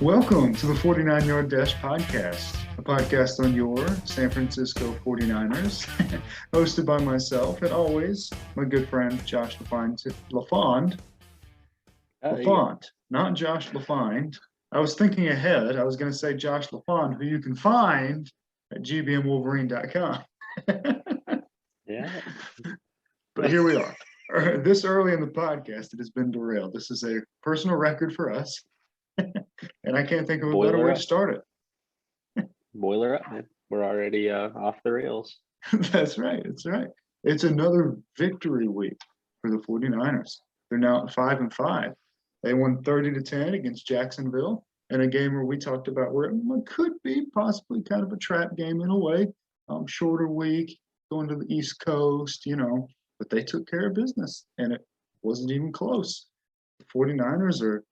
Welcome to the 49 Yard Dash Podcast, a podcast on your San Francisco 49ers, hosted by myself, and always my good friend Josh LaFond, not Josh LaFond. I was thinking ahead. I was going to say Josh LaFond, who you can find at gbmwolverine.com. Yeah. But here we are. This early in the podcast, it has been derailed. This is a personal record for us. And I can't think of a better way to start it. Boiler up, man. We're already off the rails. That's right. It's another victory week for the 49ers. They're now at 5-5. They won 30-10 against Jacksonville in a game where we talked about where it could be possibly kind of a trap game in a way. Shorter week, going to the East Coast, but they took care of business, and it wasn't even close. The 49ers are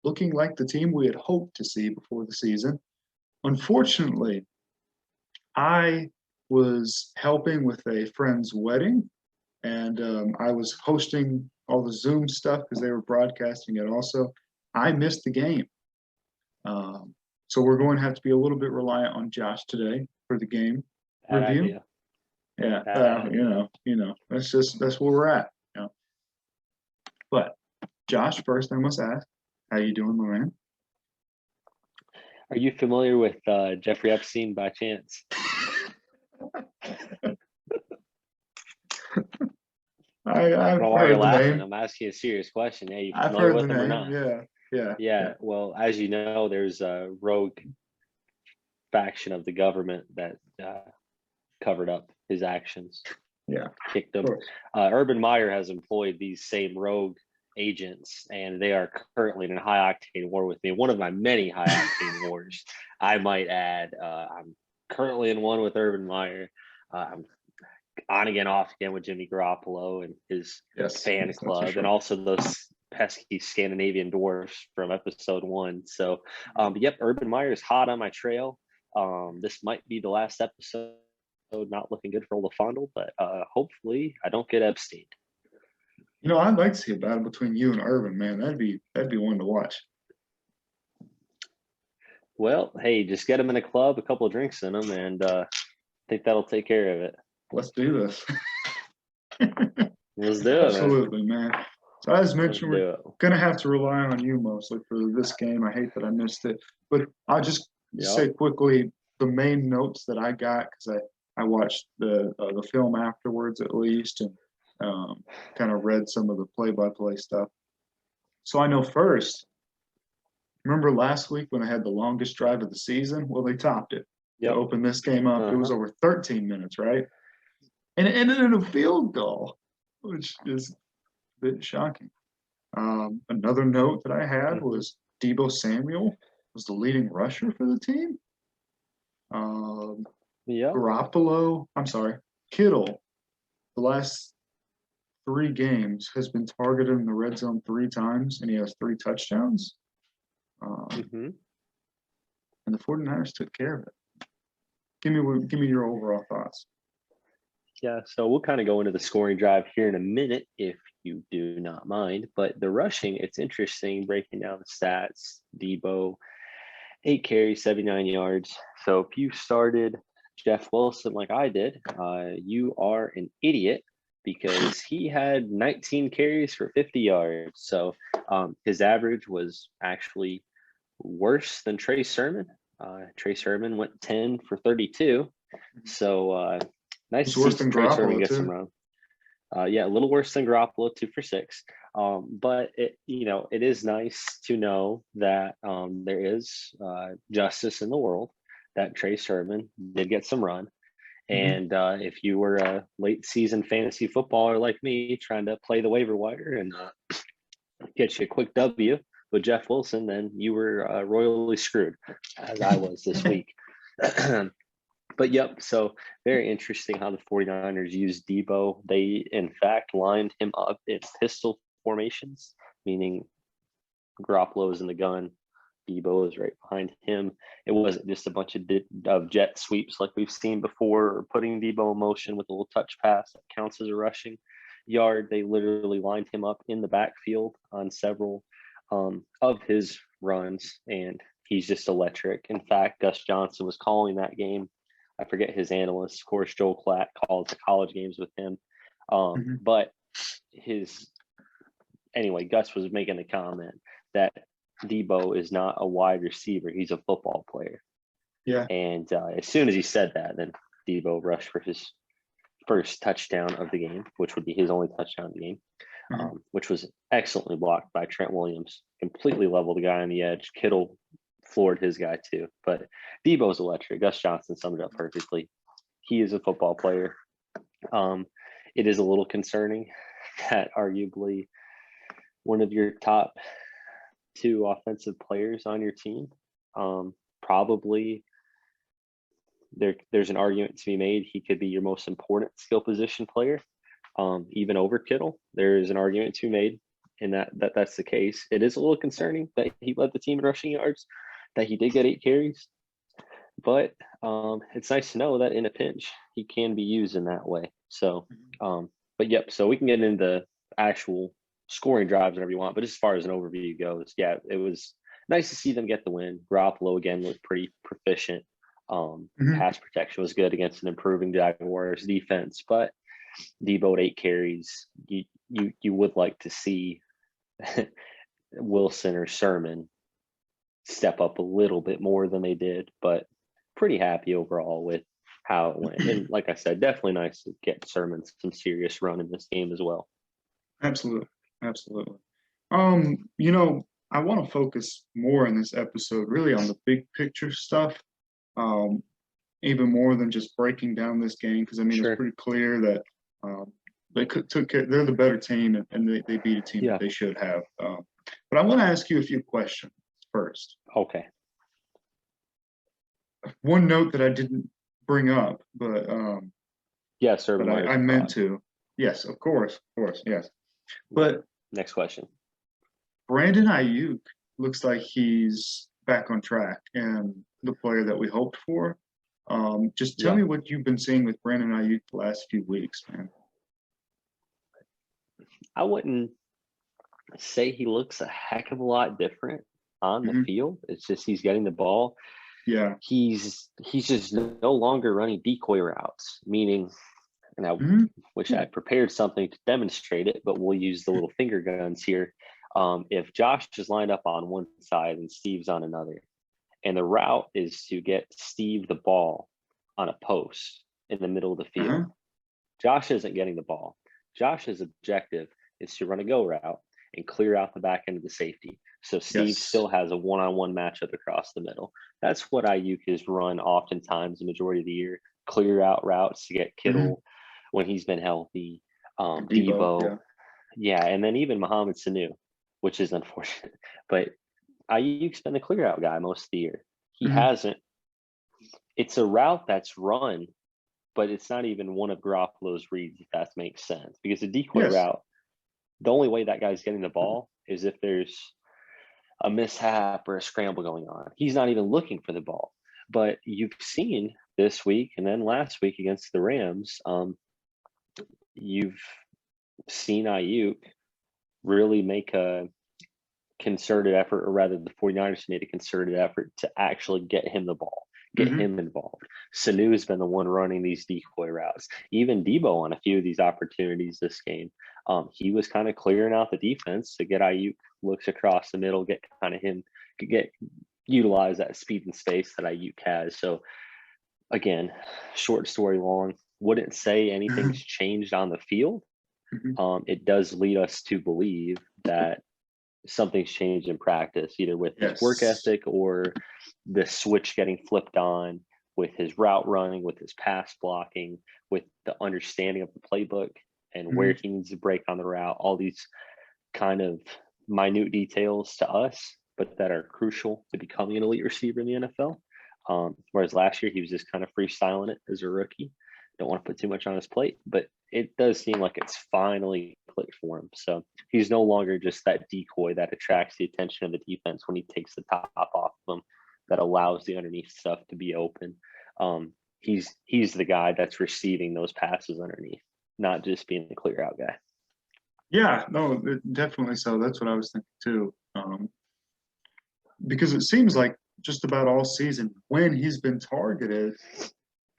looking like the team we had hoped to see before the season. Unfortunately, I was helping with a friend's wedding, and I was hosting all the Zoom stuff because they were broadcasting it also. I missed the game. So we're going to have to be a little bit reliant on Josh today for the game review. Idea. Yeah, that's where we're at. But Josh, first I must ask, how you doing, Lorraine? Are you familiar with Jeffrey Epstein by chance? I've heard the laughing. name. I'm asking a serious question. Yeah, you I've familiar heard with the him or name. not? Yeah. Well, as you know, there's a rogue faction of the government that covered up his actions. Yeah, kicked him. Urban Meyer has employed these same rogue agents, and they are currently in a high octane war with me. One of my many high octane wars, I might add. I'm currently in one with Urban Meyer. I'm on again, off again with Jimmy Garoppolo and his fan club, and also those pesky Scandinavian dwarfs from episode 1. So, Urban Meyer is hot on my trail. This might be the last episode. Not looking good for old Fondle, but hopefully I don't get Epstein. I'd like to see a battle between you and Urban, man. That'd be one to watch. Well, hey, just get him in a club, a couple of drinks in him, and I think that'll take care of it. Let's do this. Let's do it. Absolutely, man. So as mentioned, we're going to have to rely on you mostly for this game. I hate that I missed it. But I'll just say quickly the main notes that I got, because I watched the film afterwards at least, and kind of read some of the play-by-play stuff. So I know first, remember last week when I had the longest drive of the season? Well, they topped it to open this game up. It was over 13 minutes, right? And it ended in a field goal, which is a bit shocking. Another note that I had was Deebo Samuel was the leading rusher for the team. Kittle, the last 3 games has been targeted in the red zone 3 times, and he has 3 touchdowns. And the 49ers took care of it. Give me your overall thoughts. Yeah, so we'll kind of go into the scoring drive here in a minute, if you do not mind. But the rushing, it's interesting breaking down the stats. Deebo, 8 carries, 79 yards. So if you started Jeff Wilson like I did, you are an idiot, because he had 19 carries for 50 yards. So his average was actually worse than Trey Sermon. Trey Sermon went 10 for 32. So nice to see Trey Sermon get some run. A little worse than Garoppolo, 2 for 6. But it is nice to know that there is justice in the world, that Trey Sermon did get some run. And if you were a late season fantasy footballer like me, trying to play the waiver wire and get you a quick W with Jeff Wilson, then you were royally screwed, as I was this week. But so very interesting how the 49ers used Deebo. They, in fact, lined him up in pistol formations, meaning Garoppolo is in the gun, Deebo is right behind him. It wasn't just a bunch of jet sweeps like we've seen before, or putting Deebo in motion with a little touch pass that counts as a rushing yard. They literally lined him up in the backfield on several of his runs and he's just electric. In fact, Gus Johnson was calling that game. I forget his analyst. Of course, Joel Klatt calls the college games with him. But anyway, Gus was making the comment that Debo is not a wide receiver. He's a football player. Yeah. And as soon as he said that, then Debo rushed for his first touchdown of the game, which would be his only touchdown of the game, which was excellently blocked by Trent Williams. Completely leveled the guy on the edge. Kittle floored his guy too. But Debo's electric. Gus Johnson summed it up perfectly. He is a football player. It is a little concerning that arguably one of your top 2 offensive players on your team, probably there's an argument to be made. He could be your most important skill position player, even over Kittle. There is an argument to be made in that's the case. It is a little concerning that he led the team in rushing yards, that he did get 8 carries, but it's nice to know that in a pinch he can be used in that way. So, but yep. So we can get into actual scoring drives whenever you want. But as far as an overview goes, yeah, it was nice to see them get the win. Garoppolo again looked pretty proficient. Pass protection was good against an improving Jaguars defense, but Debo 8 carries. You would like to see Wilson or Sermon step up a little bit more than they did, but pretty happy overall with how it went. And like I said, definitely nice to get Sermon some serious run in this game as well. Absolutely. I want to focus more in this episode really on the big picture stuff, even more than just breaking down this game, because It's pretty clear that they're the better team, and they beat a team that they should have. But I want to ask you a few questions first. Okay. One note that I didn't bring up, but yes, sir. But I meant to. Yes, of course, yes. But next question. Brandon Ayuk looks like he's back on track and the player that we hoped for. Just tell me what you've been seeing with Brandon Ayuk the last few weeks, man. I wouldn't say he looks a heck of a lot different on the field. It's just he's getting the ball. Yeah. He's just no longer running decoy routes, meaning, and I wish I had prepared something to demonstrate it, but we'll use the little finger guns here. If Josh is lined up on one side and Steve's on another, and the route is to get Steve the ball on a post in the middle of the field, Josh isn't getting the ball. Josh's objective is to run a go route and clear out the back end of the safety. So Steve still has a one-on-one matchup across the middle. That's what Ayuk has run oftentimes the majority of the year, clear out routes to get Kittle when he's been healthy, Debo. Yeah, and then even Mohamed Sanu, which is unfortunate. But Ayuk's been the clear out guy most of the year. He hasn't. It's a route that's run, but it's not even one of Garoppolo's reads, if that makes sense. Because the decoy route, the only way that guy's getting the ball is if there's a mishap or a scramble going on. He's not even looking for the ball. But you've seen this week and then last week against the Rams, you've seen Ayuk really make a concerted effort, or rather the 49ers made a concerted effort to actually get him the ball, get him involved. Sanu has been the one running these decoy routes. Even Debo on a few of these opportunities this game, he was kind of clearing out the defense to get Ayuk looks across the middle, get kind of him, utilize that speed and space that Ayuk has. So again, short story long, wouldn't say anything's changed on the field. It does lead us to believe that something's changed in practice, either with his work ethic or the switch getting flipped on with his route running, with his pass blocking, with the understanding of the playbook and where he needs to break on the route, all these kind of minute details to us, but that are crucial to becoming an elite receiver in the NFL. Whereas last year he was just kind of freestyling it as a rookie. Don't want to put too much on his plate, but it does seem like it's finally clicked for him. So he's no longer just that decoy that attracts the attention of the defense when he takes the top off of them, that allows the underneath stuff to be open. He's the guy that's receiving those passes underneath, not just being the clear out guy. Yeah, no, definitely so. That's what I was thinking too. Because it seems like just about all season. When he's been targeted,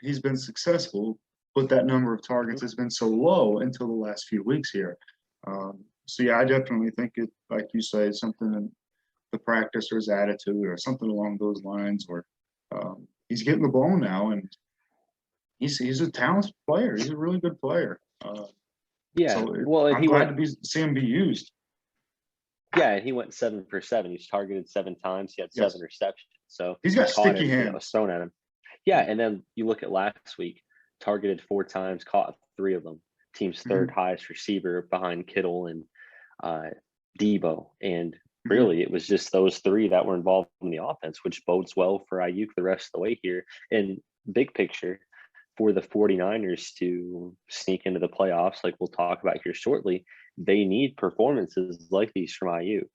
he's been successful, but that number of targets has been so low until the last few weeks here. So yeah, I definitely think it, like you say, something in the practice or his attitude or something along those lines. Or he's getting the ball now, and he's a talented player. He's a really good player. Yeah. So Well, and I'm glad to see him be used. yeah, and he went 7 for 7. He was targeted 7 times. He had Yes, 7 receptions. So he's he got caught sticky everything that was hands. thrown at him. Yeah, and then you look at last week, targeted 4 times, caught 3 of them. Team's third highest receiver behind Kittle and Debo. And really, it was just those 3 that were involved in the offense, which bodes well for Ayuk the rest of the way here. And big picture, for the 49ers to sneak into the playoffs, like we'll talk about here shortly, they need performances like these from Ayuk.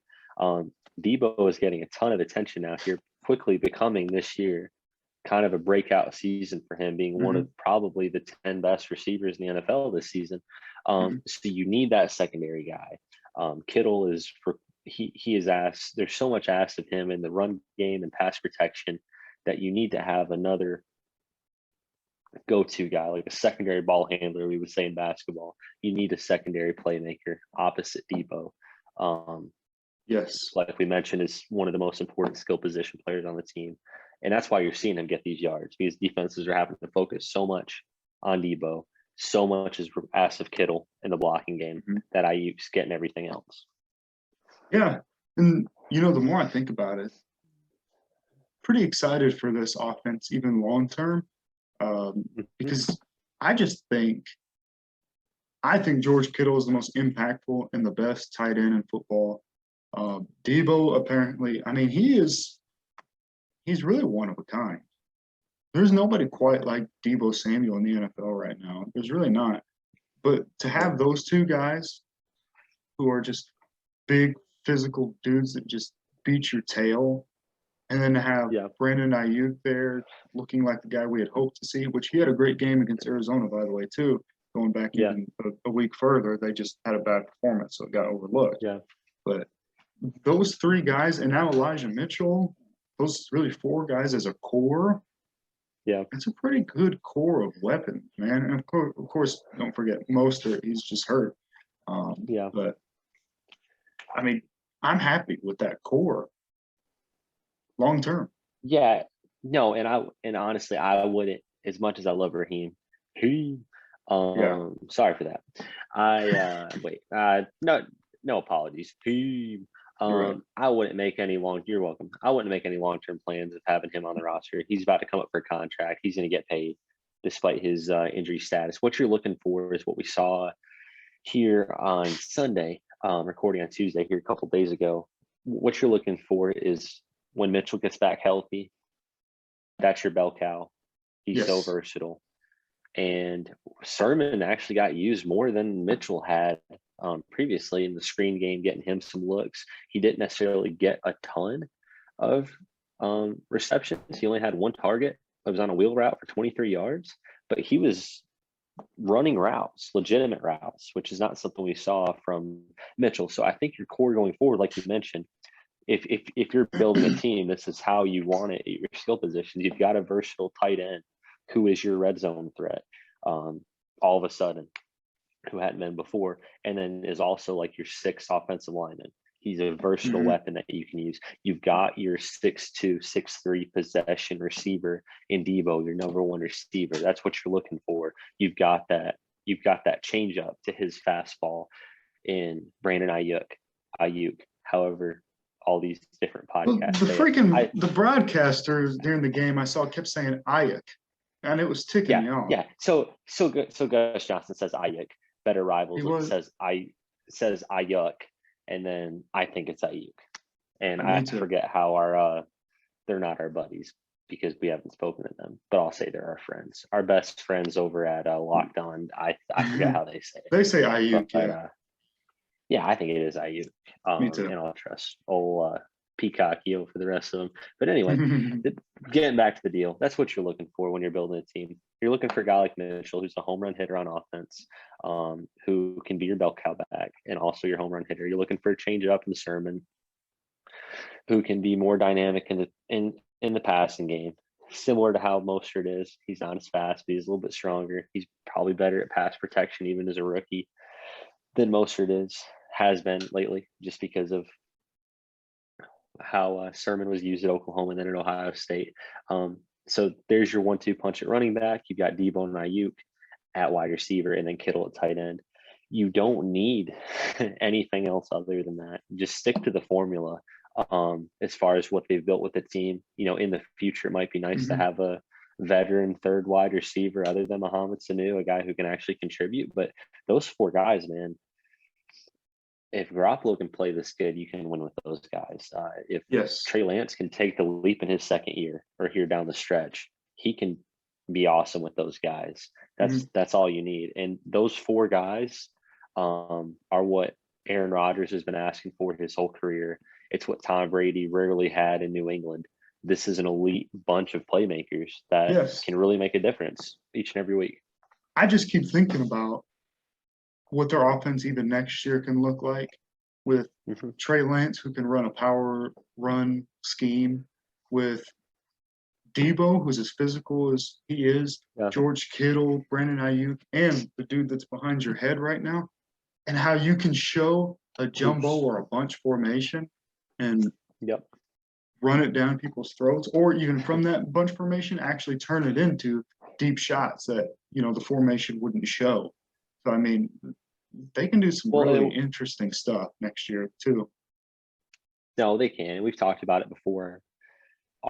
Debo is getting a ton of attention now here, quickly becoming this year kind of a breakout season for him, being one of probably the 10 best receivers in the NFL this season. So you need that secondary guy. Kittle is he is asked. There's so much asked of him in the run game and pass protection that you need to have another go-to guy, like a secondary ball handler, we would say in basketball. You need a secondary playmaker opposite Debo. Yes. Like we mentioned, is one of the most important skill position players on the team. And that's why you're seeing him get these yards, because defenses are having to focus so much on Debo. So much is asked of Kittle in the blocking game that Ayuk's getting everything else. Yeah. And, the more I think about it, pretty excited for this offense, even long term. Because I think George Kittle is the most impactful and the best tight end in football. Debo, apparently, he's really one of a kind. There's nobody quite like Debo Samuel in the NFL right now. There's really not. But to have those 2 guys who are just big physical dudes that just beat your tail, and then to have Brandon Ayuk there looking like the guy we had hoped to see, which he had a great game against Arizona, by the way, too. Going back even a week further, they just had a bad performance, so it got overlooked. Yeah. But those 3 guys, and now Elijah Mitchell, those really 4 guys as a core, it's a pretty good core of weapons, man. And of course, don't forget Mostert, he's just hurt. But I'm happy with that core long term. Yeah, no, and honestly, I wouldn't, as much as I love Raheem. Sorry for that. No apologies. Right. I wouldn't make any you're welcome. I wouldn't make any long-term plans of having him on the roster. He's about to come up for a contract. He's going to get paid despite his injury status. What you're looking for is what we saw here on Sunday, recording on Tuesday here a couple days ago. What you're looking for is when Mitchell gets back healthy, that's your bell cow. He's so versatile. And Sermon actually got used more than Mitchell had previously in the screen game, getting him some looks. He didn't necessarily get a ton of receptions. He only had 1 target. It was on a wheel route for 23 yards, but he was running routes, legitimate routes, which is not something we saw from Mitchell. So I think your core going forward, like you mentioned, if you're building a team, this is how you want it at your skill positions. You've got a versatile tight end who is your red zone threat all of a sudden, who hadn't been before, and then is also like your 6th offensive lineman. He's a versatile weapon that you can use. You've got your 6'2", 6'3" possession receiver in Debo, your number 1 receiver. That's what you're looking for. You've got that change up to his fastball in Brandon Ayuk. However, all these different podcasts. Well, the broadcasters during the game I saw kept saying Ayuk, and it was ticking me off. Yeah. So Gus Johnson says Ayuk. Better Rivals says Ayuk, and then I think it's Ayuk. And I forget how they're not our buddies because we haven't spoken to them, but I'll say they're our friends, our best friends over at Locked On. I forget how they say it. They say Ayuk, yeah, I think it is Ayuk. Me too. And I'll trust old Peacock Yo for the rest of them. But anyway, getting back to the deal, that's what you're looking for when you're building a team. You're looking for a guy like Mitchell, who's a home run hitter on offense, who can be your bell cow back and also your home run hitter. You're looking for a change up in Sermon, who can be more dynamic in in the passing game, similar to how Mostert is. He's not as fast, but he's a little bit stronger. He's probably better at pass protection, even as a rookie, than Mostert has been lately, just because of how Sermon was used at Oklahoma and then at Ohio State. So there's your 1-2 punch at running back. You've got Debo and Ayuk at wide receiver, and then Kittle at tight end. You don't need anything else other than that. Just stick to the formula. As far as what they've built with the team, in the future, it might be nice to have a veteran third wide receiver other than Mohamed Sanu, a guy who can actually contribute. But those 4 guys, man, if Garoppolo can play this good, you can win with those guys. If Trey Lance can take the leap in his second year or here down the stretch, he can be awesome with those guys. That's all you need. And those 4 guys are what Aaron Rodgers has been asking for his whole career. It's what Tom Brady rarely had in New England. This is an elite bunch of playmakers that can really make a difference each and every week. I just keep thinking about what their offense even next year can look like with Trey Lance, who can run a power run scheme, with Debo, who's as physical as he is, George Kittle, Brandon Ayuk, and the dude that's behind your head right now, and how you can show a jumbo or a bunch formation and run it down people's throats, or even from that bunch formation, actually turn it into deep shots that, the formation wouldn't show. So, I mean, they can do some really interesting stuff next year too. No, they can. We've talked about it before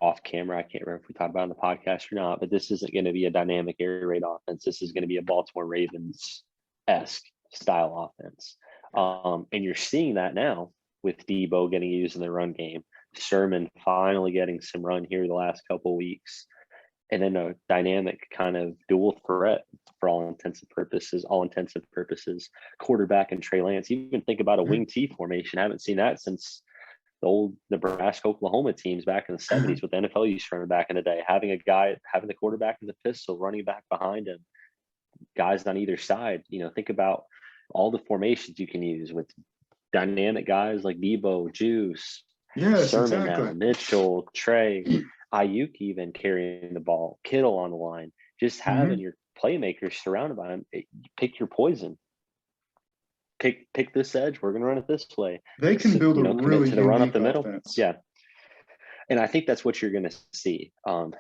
off camera. I can't remember if we talked about it on the podcast or not, but this isn't going to be a dynamic air raid offense. This is going to be a Baltimore Ravens-esque style offense. And you're seeing that now with Debo getting used in the run game, Sermon finally getting some run here the last couple of weeks, and then a dynamic kind of dual threat for all intents and purposes, quarterback and Trey Lance. Even think about a wing T formation. I haven't seen that since the old Nebraska, Oklahoma teams back in the 70s with the NFL used to run back in the day. Having the quarterback in the pistol, running back behind him, guys on either side. Think about all the formations you can use with dynamic guys like Debo, Juice, Sermon now, Mitchell, Trey, Ayuk even carrying the ball, Kittle on the line. Just having your playmakers surrounded by him. Pick your poison. Pick this edge. We're going to run it this way. They can build a really to the run up the middle. Offense. Yeah, and I think that's what you're going to see. And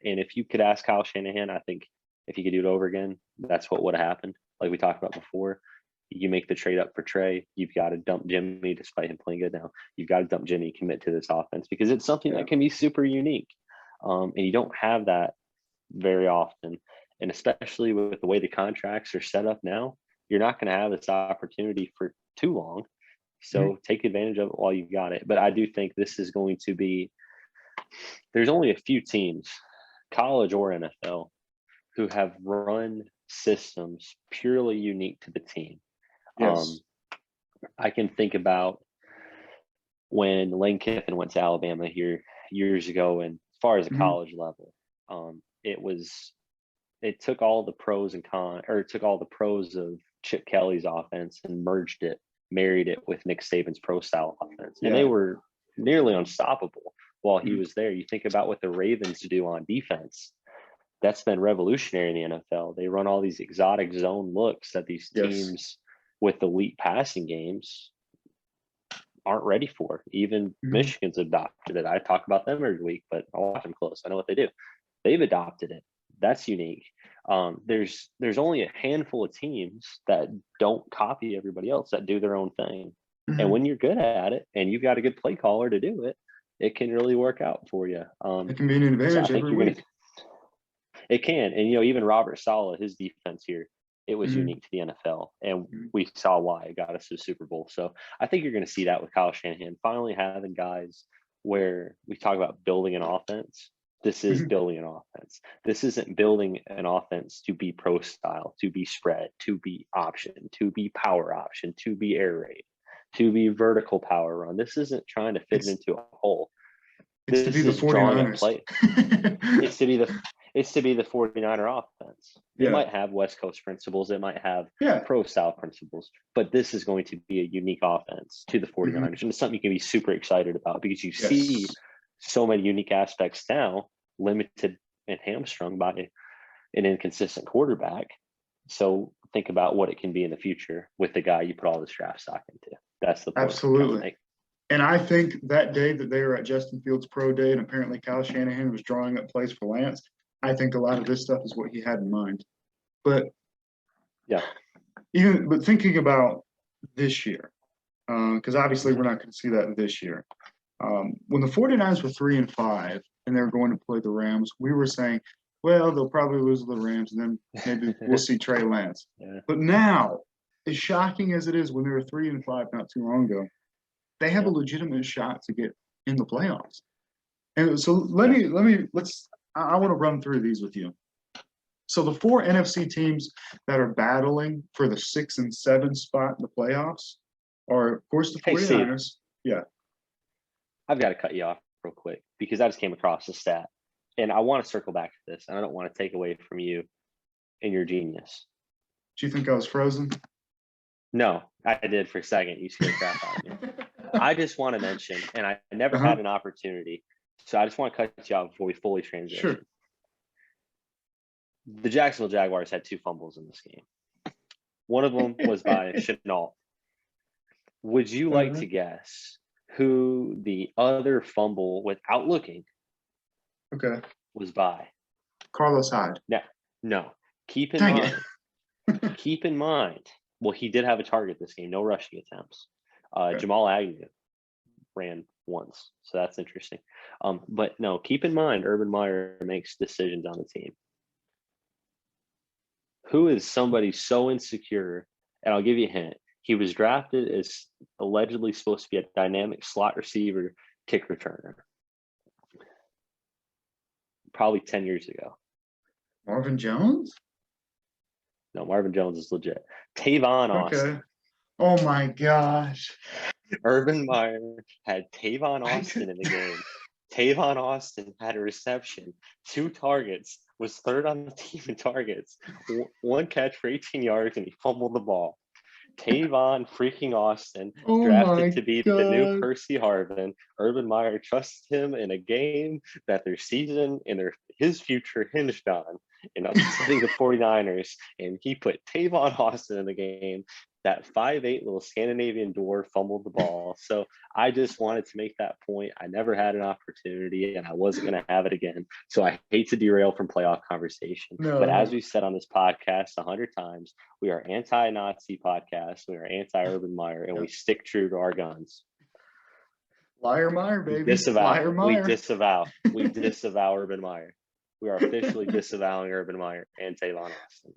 if you could ask Kyle Shanahan, I think if he could do it over again, that's what would have happened. Like we talked about before, you make the trade up for Trey. You've got to dump Jimmy, despite him playing good now. You've got to dump Jimmy, commit to this offense because it's something that can be super unique. And you don't have that very often. And especially with the way the contracts are set up now, you're not going to have this opportunity for too long. So take advantage of it while you got it. But I do think this is going to be, there's only a few teams, college or NFL, who have run systems purely unique to the team. I can think about when Lane Kiffin went to Alabama here years ago, and as far as a college level, it took all the pros and cons, or it took all the pros of Chip Kelly's offense and married it with Nick Saban's pro style offense. And they were nearly unstoppable while he was there. You think about what the Ravens do on defense. That's been revolutionary in the NFL. They run all these exotic zone looks that these teams with elite passing games aren't ready for. Even Michigan's adopted it. I talk about them every week, but I watch them close. I know what they do. They've adopted it. That's unique. There's only a handful of teams that don't copy everybody else, that do their own thing. And when you're good at it and you've got a good play caller to do it, it can really work out for you. It can be an advantage every week. It can. And, even Robert Saleh, his defense here, it was unique to the NFL. And we saw why it got us to the Super Bowl. So I think you're going to see that with Kyle Shanahan, finally having guys where we talk about building an offense. This is building an offense. This isn't building an offense to be pro style, to be spread, to be option, to be power option, to be air raid, to be vertical power run. This isn't trying to fit it into a hole. It's to be the 49ers. It's to be the 49er offense. It might have West Coast principles. It might have pro style principles, but this is going to be a unique offense to the 49ers. And it's something you can be super excited about because you see so many unique aspects now, limited and hamstrung by an inconsistent quarterback. So think about what it can be in the future with the guy you put all this draft stock into. That's the point I'm trying to Absolutely. make. And I think that day that they were at Justin Fields' pro day, and apparently Kyle Shanahan was drawing up plays for Lance, I think a lot of this stuff is what he had in mind. But yeah, but thinking about this year, because obviously we're not going to see that this year. When the 49ers were 3-5 and they were going to play the Rams, we were saying, well, they'll probably lose to the Rams, and then maybe we'll see Trey Lance. Yeah. But now, as shocking as it is, when they were 3-5 not too long ago, they have a legitimate shot to get in the playoffs. And so I want to run through these with you. So the 4 NFC teams that are battling for the 6 and 7 spot in the playoffs are, of course, the 49ers. Steve, yeah. I've got to cut you off real quick because I just came across a stat. And I want to circle back to this. And I don't want to take away from you and your genius. Do you think I was frozen? No, I did for a second. You scared crap out of me. I just want to mention, and I never had an opportunity, so I just want to cut you out before we fully transition. Sure. The Jacksonville Jaguars had 2 fumbles in this game. One of them was by Chenault. Would you like to guess who the other fumble without looking was by? Carlos Hyde. No. Keep in mind, well, he did have a target this game, no rushing attempts. Jamal Agnew ran once, so that's interesting. But no, keep in mind, Urban Meyer makes decisions on the team. Who is somebody so insecure? And I'll give you a hint. He was drafted as allegedly supposed to be a dynamic slot receiver, kick returner. Probably 10 years ago. Marvin Jones? No, Marvin Jones is legit. Tavon Austin. Oh my gosh. Urban Meyer had Tavon Austin in the game. Tavon Austin had a reception, 2 targets, was 3rd on the team in targets, 1 catch for 18 yards, and he fumbled the ball. Tavon freaking Austin, drafted to be the new Percy Harvin. Urban Meyer trusts him in a game that their season and his future hinged on, and upsetting the 49ers. And he put Tavon Austin in the game. That 5'8" little Scandinavian dwarf fumbled the ball. So I just wanted to make that point. I never had an opportunity, and I wasn't going to have it again. So I hate to derail from playoff conversation. But as we said on this podcast 100 times, we are anti-Nazi podcast. We are anti-Urban Meyer, and we stick true to our guns. Liar Meyer, baby. Liar Meyer. We disavow Urban Meyer. We are officially disavowing Urban Meyer and Tavon Austin.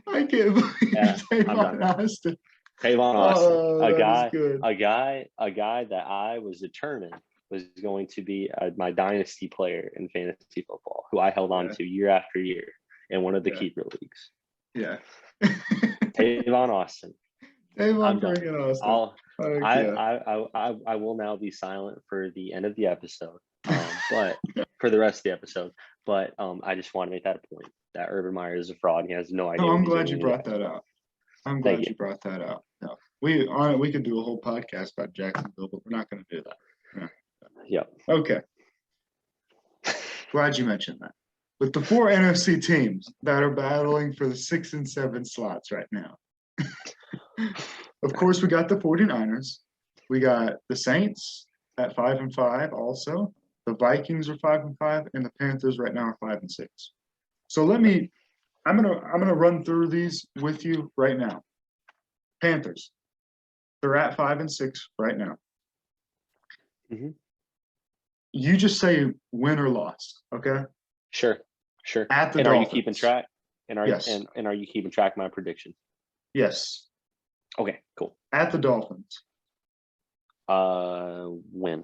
I can't believe Tavon Austin. Tavon Austin, a guy that I was determined was going to be my dynasty player in fantasy football, who I held on to year after year in one of the keeper leagues. Yeah. Tavon Austin. Tavon freaking Austin. I will now be silent for the end of the episode, but for the rest of the episode. But I just want to make that point that Urban Meyer is a fraud. And he has no idea. No, I'm glad you brought that out. No, we could do a whole podcast about Jacksonville, but we're not going to do that. Yeah. Okay. Glad you mentioned that. With the 4 NFC teams that are battling for the 6 and 7 slots right now. Of course, we got the 49ers. We got the Saints at 5-5 also. The Vikings are 5-5, and the Panthers right now are 5-6. So I'm gonna run through these with you right now. Panthers, they're at 5-6 right now. Mm-hmm. You just say win or loss, okay? Sure. At the Dolphins. Are you keeping track? Yes. And are you keeping track of my prediction? Yes. Okay, cool. At the Dolphins. Win.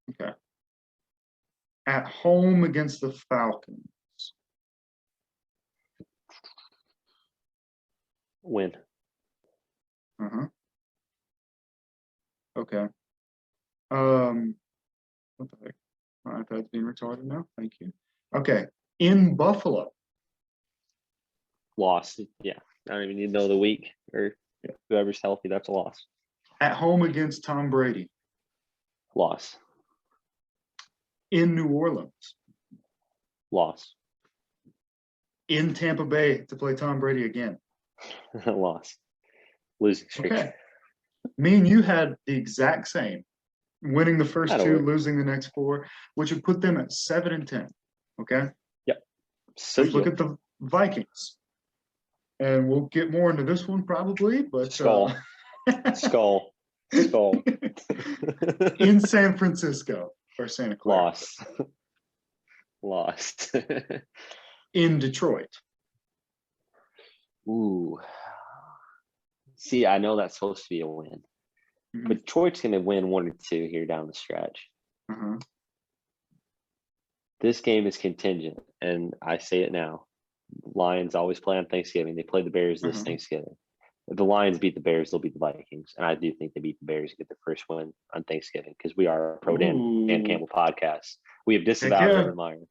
Okay. At home against the Falcons. Win. Okay. What the heck? My iPad's being retarded now. Thank you. Okay. In Buffalo. Loss. Yeah. I don't even need to know the week or whoever's healthy. That's a loss. At home against Tom Brady. Loss. in New Orleans, Loss. in Tampa Bay to play Tom Brady again. Loss. Losing streak. Okay. Me and you had the exact same, winning the first That'll two, work. losing the next four, which would put them at 7-10. Okay. So Let's look at the Vikings. And we'll get more into this one probably, but Skull. Skull. in San Francisco or Santa Clara. Loss. Lost. In Detroit. Ooh. See, I know that's supposed to be a win. Mhm. But Detroit's going to win 1 or 2 here down the stretch. Uh-huh. This game is contingent, and I say it now. Lions always play on Thanksgiving. They play the Bears this Thanksgiving. If the Lions beat the Bears, they'll beat the Vikings. And I do think they beat the Bears and get their first win on Thanksgiving because we are a pro Dan Campbell podcast. We have disavowed Urban Meyer,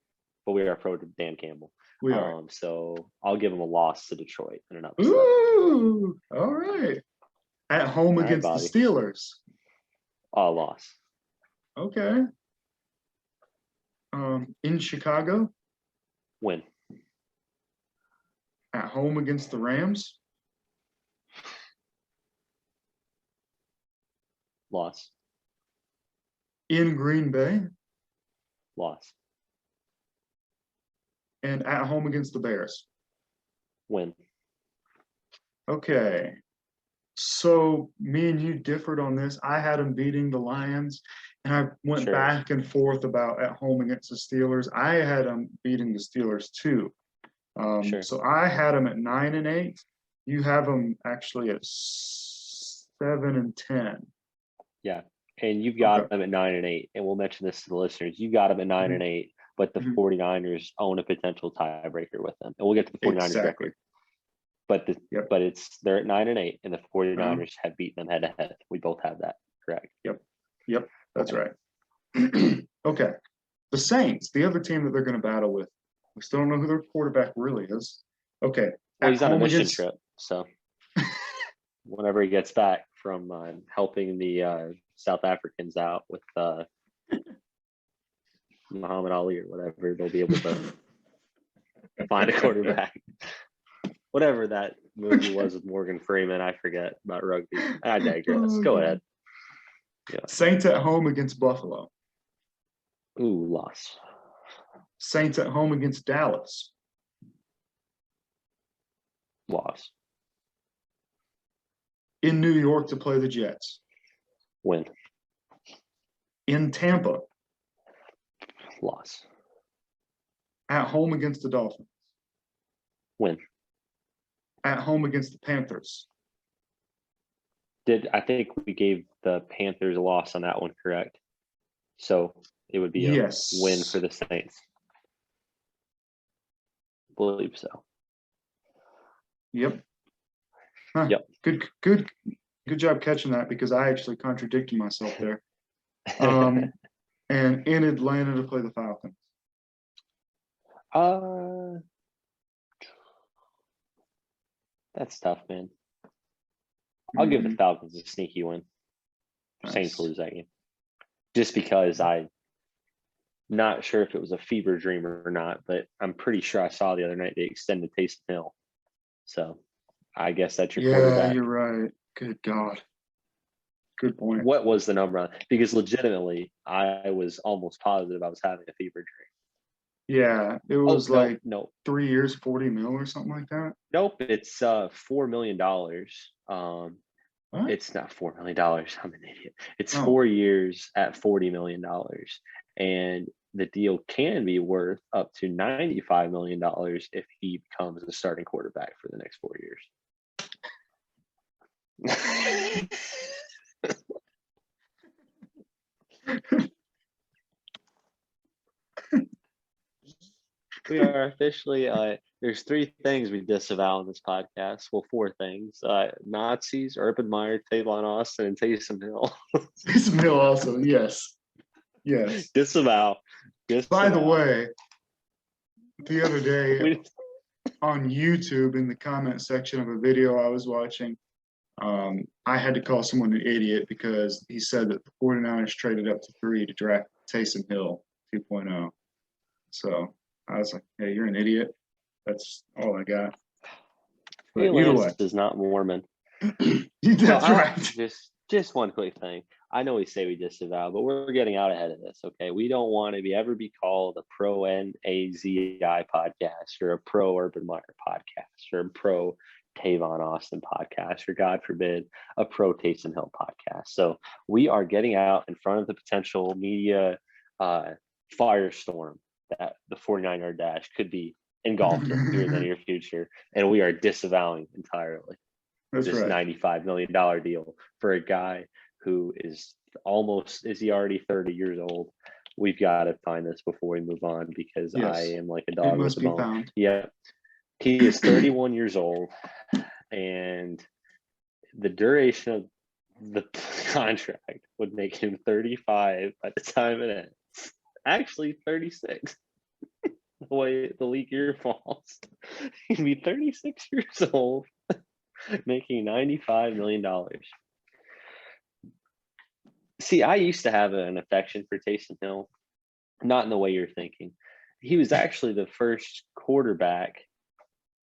but we are a pro Dan Campbell. We are. So I'll give them a loss to Detroit and an upset. Ooh, all right. At home against Bobby. the Steelers. Loss. Okay. In Chicago. Win. At home against the Rams. Loss. In Green Bay. Loss. And at home against the Bears. Win. Okay. So me and you differed on this. I had them beating the Lions, and I went back and forth about at home against the Steelers. I had them beating the Steelers too. So I had them at 9-8. You have them actually at 7-10. Yeah. And you've got them at 9-8. And we'll mention this to the listeners. You got them at 9-8, but the 49ers own a potential tiebreaker with them. And we'll get to the 49ers record. But they're at 9-8, and the 49ers have beaten them head to head. We both have that, correct? Yep, that's right. Okay. The Saints, the other team that they're going to battle with. We still don't know who their quarterback really is. Okay. Well, he's on a mission trip, so whenever he gets back from helping the South Africans out with Muhammad Ali or whatever, they'll be able to find a quarterback. Whatever that movie was with Morgan Freeman, I forget about rugby. I digress. Go ahead. Yeah. Saints at home against Buffalo. Ooh, loss. Saints at home against Dallas. Loss. In New York to play the Jets. Win. In Tampa. Loss. At home against the Dolphins. Win. At home against the Panthers. I think we gave the Panthers a loss on that one, correct? So it would be a win for the Saints. Believe so. Yep. Huh. Yep. Good job catching that because I actually contradicted myself there. And in Atlanta to play the Falcons. That's tough, man. I'll give the Falcons a sneaky win. Nice. Saints lose that game. Just because I'm not sure if it was a fever dream or not, but I'm pretty sure I saw the other night they extended Taysom Hill. So I guess that's your quarterback. Yeah, you're right. Good God. Good point. What was the number on? Because legitimately, I was almost positive I was having a fever dream. Yeah, it was 3 years, 40 mil or something like that. Nope, it's $4 million. What? It's not $4 million. I'm an idiot. It's 4 years at $40 million. And the deal can be worth up to $95 million if he becomes the starting quarterback for the next 4 years. We are officially, there's 3 things we disavow in this podcast. Well, 4 things. Nazis, Urban Meyer, Tavon Austin, and Taysom Hill. Taysom Hill also, yes. Yes. Disavow. By the way, the other day on YouTube in the comment section of a video I was watching, I had to call someone an idiot because he said that the 49ers traded up to 3 to draft Taysom Hill. 2.0. So I was like, hey, you're an idiot. That's all I got. But Hey, either Lance way, is not Mormon. that's right. Just one quick thing. I know we say we disavow, but we're getting out ahead of this. Okay, we don't want to ever be called a pro NAZI podcast or a pro Urban Meyer podcast or a pro Tavon Austin podcast or God forbid a pro Taysom Hill podcast. So we are getting out in front of the potential media firestorm that the 49er dash could be engulfed in here in the near future, and we are disavowing entirely That's this right. $95 million deal for a guy who is he already 30 years old? We've got to find this before we move on because Yes. I am like a It dog with must a be bone. found. Yeah. He is 31 years old, and the duration of the contract would make him 35 by the time it ends. Actually, 36. The way the league year falls, he'd be 36 years old, making $95 million. See, I used to have an affection for Taysom Hill, not in the way you're thinking. He was actually the first quarterback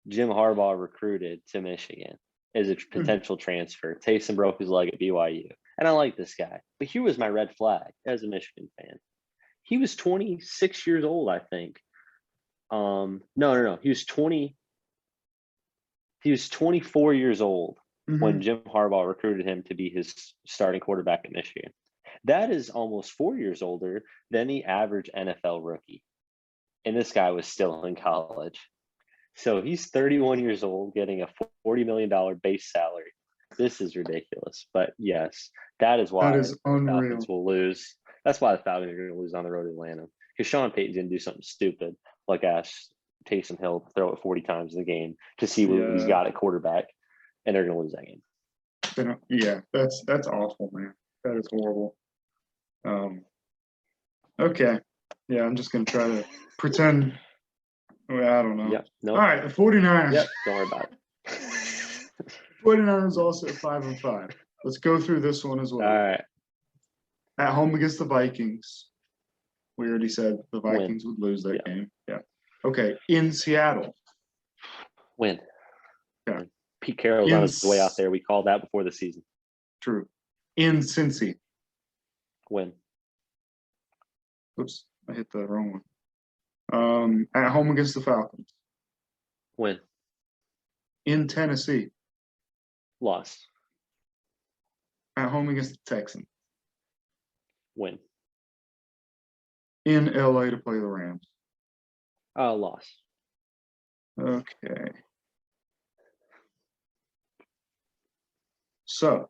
Jim Harbaugh recruited to Michigan as a potential transfer. Taysom broke his leg at BYU. And I like this guy. But here was my red flag as a Michigan fan. He was 26 years old, I think. No. He was 24 years old when Jim Harbaugh recruited him to be his starting quarterback at Michigan. That is almost 4 years older than the average NFL rookie. And this guy was still in college. So he's 31 years old, getting a $40 million base salary. This is ridiculous. But yes, that is why That is unreal. the Falcons will lose. That's why the Falcons are going to lose on the road to Atlanta. Because Sean Payton's going to do something stupid, like ask Taysom Hill to throw it 40 times in the game to see what he's got at quarterback, and they're going to lose that game. Yeah, that's awful, man. That is horrible. Okay. Yeah, I'm just going to try to pretend. Well, I don't know. Yep. No. All right, the 49ers. Yep. Don't worry about it. 49ers also at 5-5. Let's go through this one as well. All right. At home against the Vikings. We already said the Vikings would lose that game. Yeah. Okay. In Seattle. Win. Yeah. Pete Carroll's on his way out there. We called that before the season. True. In Cincy. Win. Oops, I hit the wrong one. At home against the Falcons. Win. In Tennessee. Loss. At home against the Texans. Win. In LA to play the Rams. Loss. Okay. So,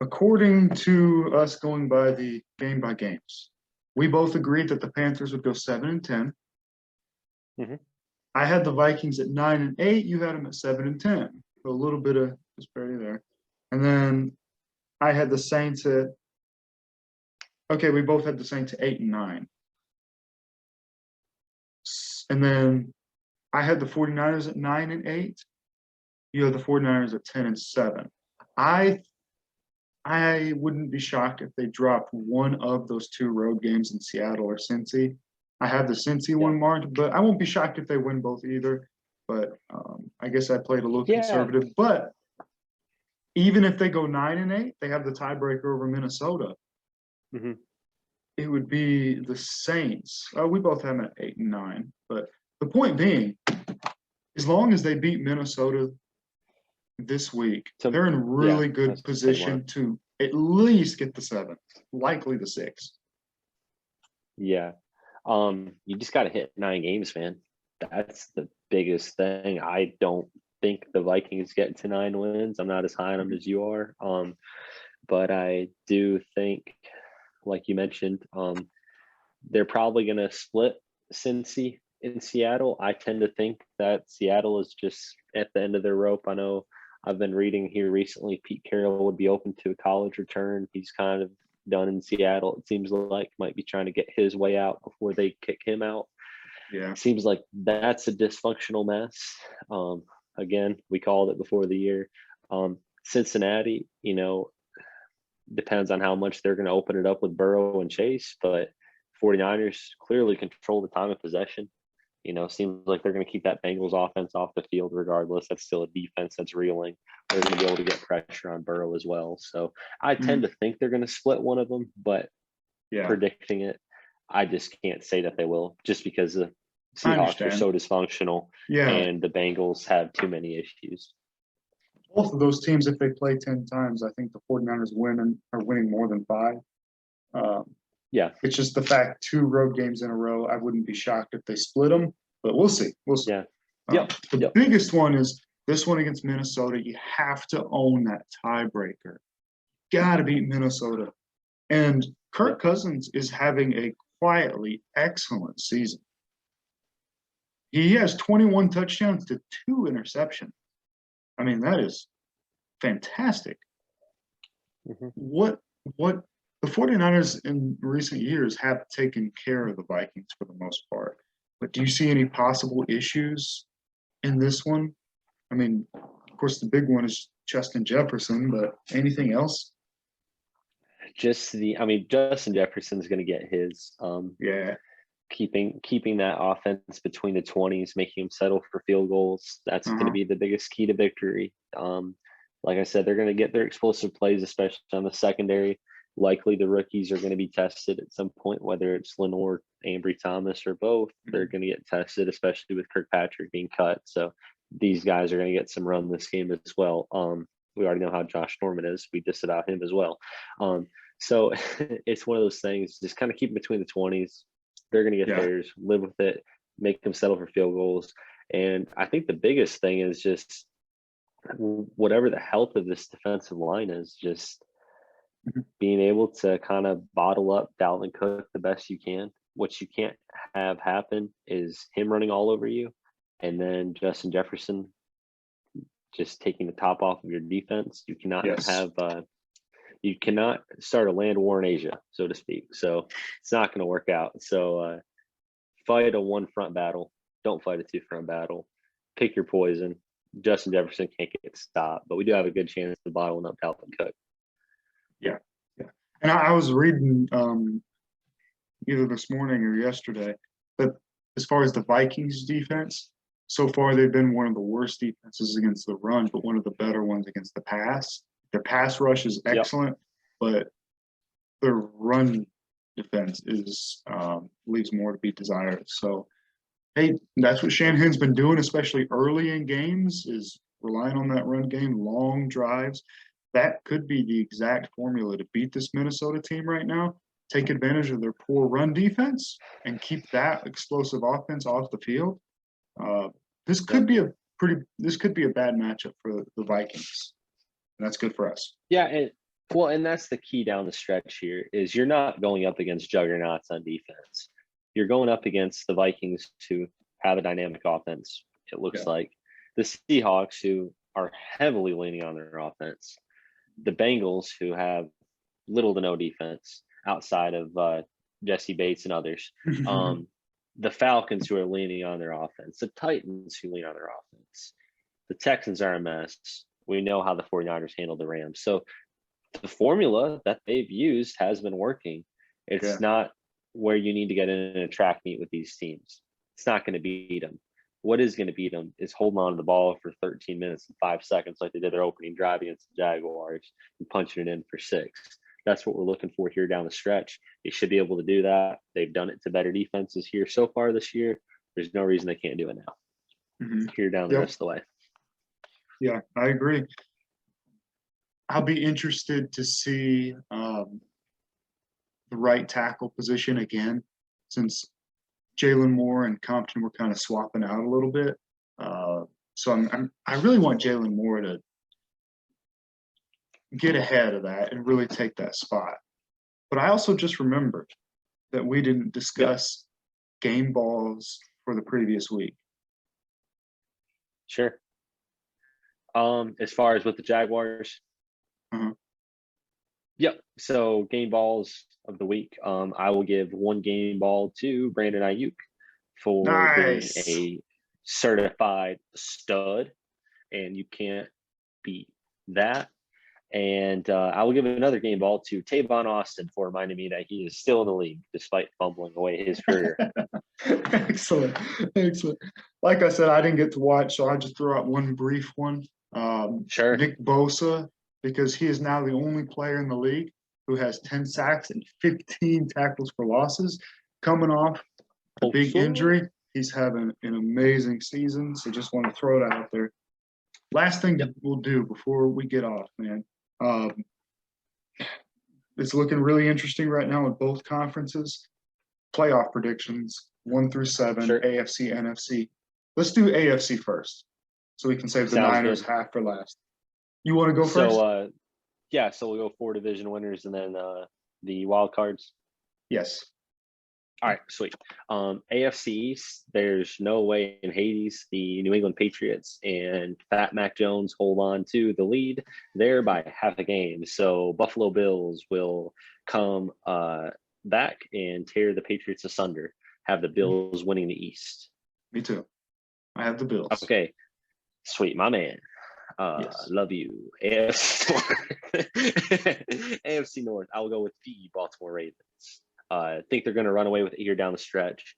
according to us going by the game by games, we both agreed that the Panthers would go 7-10. Mm-hmm. I had the Vikings at 9-8. You had them at 7-10. So a little bit of disparity there. And then I had the Saints at. Okay, we both had the Saints at 8-9. And then I had the 49ers at 9-8. You had the 49ers at 10-7. I wouldn't be shocked if they dropped one of those two road games in Seattle or Cincy. I have the Cincy one marked, but I won't be shocked if they win both either. But I guess I played a little conservative. But even if they go 9-8, they have the tiebreaker over Minnesota. Mm-hmm. It would be the Saints. We both have them at 8-9. But the point being, as long as they beat Minnesota this week, they're in really good position to at least get the 7, likely the 6. Yeah. You just got to hit 9 games, man. That's the biggest thing. I don't think the Vikings get to 9 wins. I'm not as high on them as you are. But I do think, like you mentioned, they're probably going to split Cincy in Seattle. I tend to think that Seattle is just at the end of their rope. I know I've been reading here recently Pete Carroll would be open to a college return. He's kind of done in Seattle. It seems like might be trying to get his way out before they kick him out. Yeah. Seems like that's a dysfunctional mess. Again, we called it before the year. Cincinnati, depends on how much they're going to open it up with Burrow and Chase, but 49ers clearly control the time of possession. Seems like they're going to keep that Bengals offense off the field regardless. That's still a defense that's reeling. They're going to be able to get pressure on Burrow as well. So I tend to think they're going to split one of them, but predicting it, I just can't say that they will, just because the Seahawks are so dysfunctional and the Bengals have too many issues. Both of those teams, if they play 10 times, I think the 49ers are winning more than 5. It's just the fact 2 road games in a row. I wouldn't be shocked if they split them, but we'll see. The biggest one is this one against Minnesota. You have to own that tiebreaker. Got to beat Minnesota. And Kirk Cousins is having a quietly excellent season. He has 21 touchdowns to 2 interceptions. I mean, that is fantastic. What the 49ers in recent years have taken care of the Vikings for the most part. But do you see any possible issues in this one? I mean, of course, the big one is Justin Jefferson, but anything else? Justin Jefferson's going to get his. Keeping that offense between the 20s, making them settle for field goals. That's going to be the biggest key to victory. Like I said, they're going to get their explosive plays, especially on the secondary. Likely the rookies are going to be tested at some point, whether it's Lenore, Ambry Thomas, or both. They're going to get tested, especially with Kirkpatrick being cut. So these guys are going to get some run this game as well. We already know how Josh Norman is. We disavowed him as well. So it's one of those things, just kind of keep them between the 20s. They're going to get theirs, live with it, make them settle for field goals. And I think the biggest thing is just whatever the health of this defensive line is, just being able to kind of bottle up Dalvin Cook the best you can. What you can't have happen is him running all over you, and then Justin Jefferson just taking the top off of your defense. You cannot you cannot start a land war in Asia, so to speak. So it's not going to work out. So fight a 1-front battle. Don't fight a 2-front battle. Pick your poison. Justin Jefferson can't get stopped, but we do have a good chance of bottling up Dalvin Cook. Yeah. And I was reading either this morning or yesterday that as far as the Vikings defense, so far they've been one of the worst defenses against the run, but one of the better ones against the pass. Their pass rush is excellent, but their run defense is leaves more to be desired. So, hey, that's what Shanahan's been doing, especially early in games, is relying on that run game, long drives. That could be the exact formula to beat this Minnesota team right now. Take advantage of their poor run defense and keep that explosive offense off the field. This could be a bad matchup for the Vikings. That's good for us. Yeah, and that's the key down the stretch here is you're not going up against juggernauts on defense. You're going up against the Vikings who have a dynamic offense, it looks like. The Seahawks who are heavily leaning on their offense. The Bengals who have little to no defense outside of Jesse Bates and others. The Falcons who are leaning on their offense. The Titans who lean on their offense. The Texans are a mess. We know how the 49ers handled the Rams. So the formula that they've used has been working. It's not where you need to get in a track meet with these teams. It's not going to beat them. What is going to beat them is holding on to the ball for 13 minutes and 5 seconds like they did their opening drive against the Jaguars and punching it in for 6. That's what we're looking for here down the stretch. They should be able to do that. They've done it to better defenses here so far this year. There's no reason they can't do it now. Here down the rest of the way. Yeah, I agree. I'll be interested to see the right tackle position again, since Jalen Moore and Compton were kind of swapping out a little bit. So I really want Jalen Moore to get ahead of that and really take that spot. But I also just remembered that we didn't discuss game balls for the previous week. Sure. As far as with the Jaguars. Yep. So game balls of the week. I will give one game ball to Brandon Ayuk for being a certified stud, and you can't beat that. And I will give another game ball to Tavon Austin for reminding me that he is still in the league despite fumbling away his career. Excellent. Excellent. Like I said, I didn't get to watch, so I'll just throw out one brief one. Sure. Nick Bosa, because he is now the only player in the league who has 10 sacks and 15 tackles for losses. Coming off a big injury, he's having an amazing season. So just want to throw that out there. Last thing we'll do before we get off, man. It's looking really interesting right now in both conferences. Playoff predictions, 1 through 7, Sure. AFC, NFC. Let's do AFC first, so we can save the Sounds Niners good. half for last. You want to go first? So, so we'll go 4 division winners and then the wild cards. Yes. All right, sweet. AFC East, there's no way in Hades the New England Patriots and Fat Mac Jones hold on to the lead there by half a game. So Buffalo Bills will come back and tear the Patriots asunder, have the Bills winning the East. Me too. I have the Bills. Okay, sweet, my man. Yes. Love you. AFC North. AFC North, I'll go with the Baltimore Ravens. I think they're going to run away with it here down the stretch.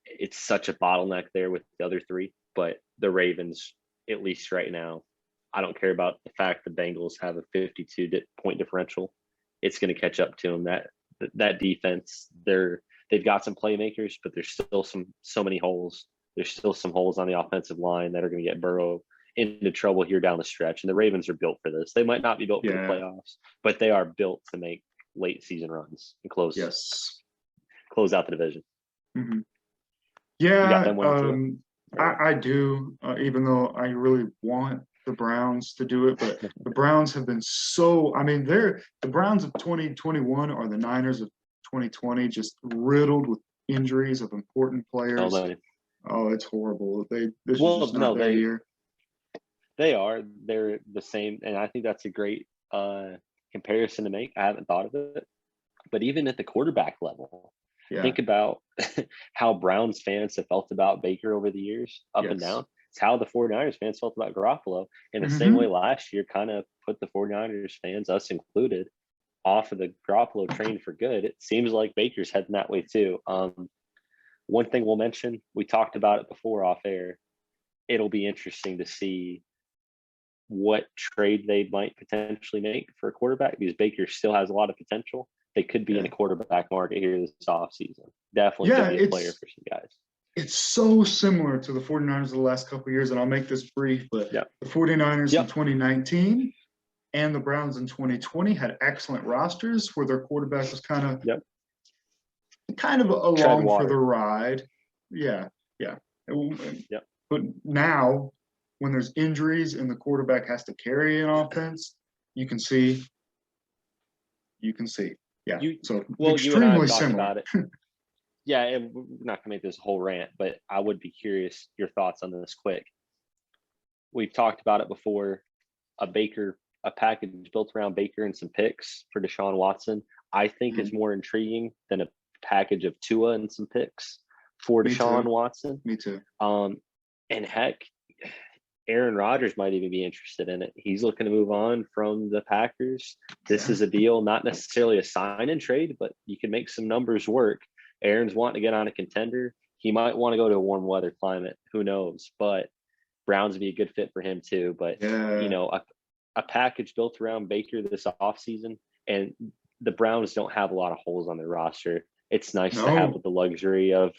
It's such a bottleneck there with the other three, but the Ravens, at least right now, I don't care about the fact the Bengals have a 52-point differential. It's going to catch up to them. That defense, they've got some playmakers, but there's still so many holes. There's still some holes on the offensive line that are going to get Burrow into trouble here down the stretch. And the Ravens are built for this. They might not be built for the playoffs, but they are built to make late season runs and close out the division. Mm-hmm. You got Yeah, them winning too? I do, even though I really want the Browns to do it, but the Browns have been the Browns of 2021 are the Niners of 2020, just riddled with injuries of important players. Oh, it's horrible. This is just not their year. They're the same, and I think that's a great comparison to make. I haven't thought of it, but even at the quarterback level, think about how Browns fans have felt about Baker over the years, up and down. It's how the 49ers fans felt about Garoppolo. In the same way last year kind of put the 49ers fans, us included, off of the Garoppolo train for good. It seems like Baker's heading that way too. One thing we'll mention, we talked about it before off air. It'll be interesting to see what trade they might potentially make for a quarterback, because Baker still has a lot of potential. They could be in a quarterback market here this offseason. Definitely could be a player for some guys. It's so similar to the 49ers of the last couple of years, and I'll make this brief, but the 49ers in 2019 and the Browns in 2020 had excellent rosters where their quarterback was kind of along for the ride. But now, when there's injuries and the quarterback has to carry an offense, you can see. Yeah. Extremely similar. About it. Yeah, and we're not gonna make this a whole rant, but I would be curious your thoughts on this quick. We've talked about it before. A package built around Baker and some picks for Deshaun Watson, I think is more intriguing than a package of Tua and some picks for Deshaun Watson. Me too. And heck, Aaron Rodgers might even be interested in it. He's looking to move on from the Packers. This is a deal, not necessarily a sign and trade, but you can make some numbers work. Aaron's wanting to get on a contender. He might want to go to a warm weather climate. Who knows? But Browns would be a good fit for him too. But, a package built around Baker this offseason, and the Browns don't have a lot of holes on their roster. It's nice to have the luxury of